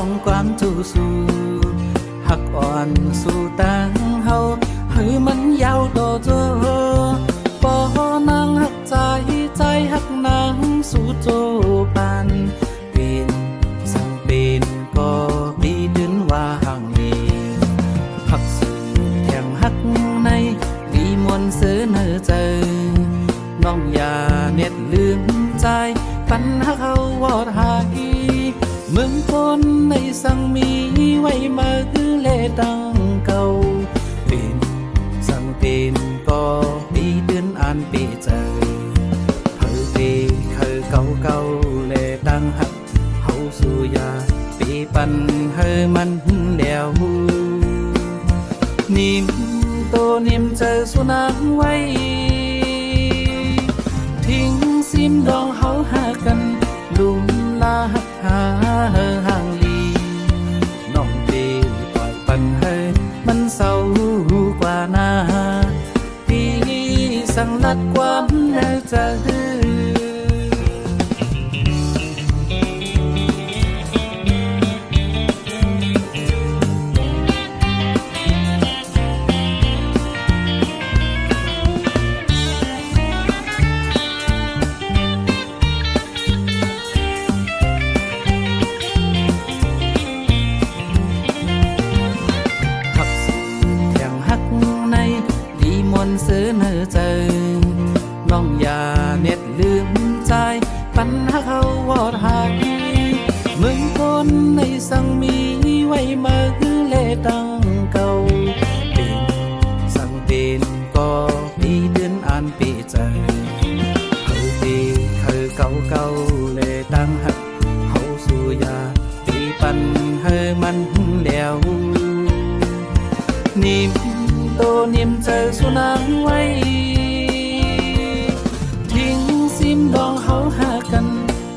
องความจูสู้หักอ่อนสู่ตังเฮาให้มันยาวต่อเจอปอนางหักใจใจหักนางสู่โจปันเป็นสั่งเป็นก็ปีดินว่าห่างนี้หักสื่อแถมหักในดีมวนเสือเนอเจอน้องอย่าเน็ดลืมใจปัญหาเขาวอดหายเมืองคนในสั่งมีไว้มาคือเล่ดังเก่าเป็นสั่งเป็นก็ปีเดือนอ่านปีเจอเผอปีเคยเก่าเก่าเล่ดังหักเฮาสู่ยาปีปันเฮมันแล้วนิ่มโตนิ่มเจอสุนัขไว้ทิ้งซิมดองเฮาหากันลุมลาหักหาห่างลีน้องปีปล่อยปันให้มันเศร้ากว่านาปีสั่งลัดความแน่ใจเสือเนอเจอน้องอย่าเน็ดลืมใจปัญหาเขาวอดหายเมืองคนในสั่งมีไว้มาคือเล่ดังเก่าเป็นสั่งเป็นก็ปีเดือนอ่านปีเจอเคยปีเคยเก่าเก่าเล่ดังหักเขาสู่ยาปีปันให้มันแล้วนิ่มโตนิ่มเจอสุนัขไว้ทิ้งซิมดองเฮาหากัน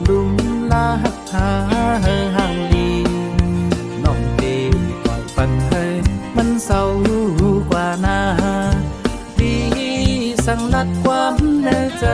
ลุมลาหักหาห่างลีน้องปีปล่อยปันให้มันเศร้ากว่านาปีสั่งลัดความแน่ใจ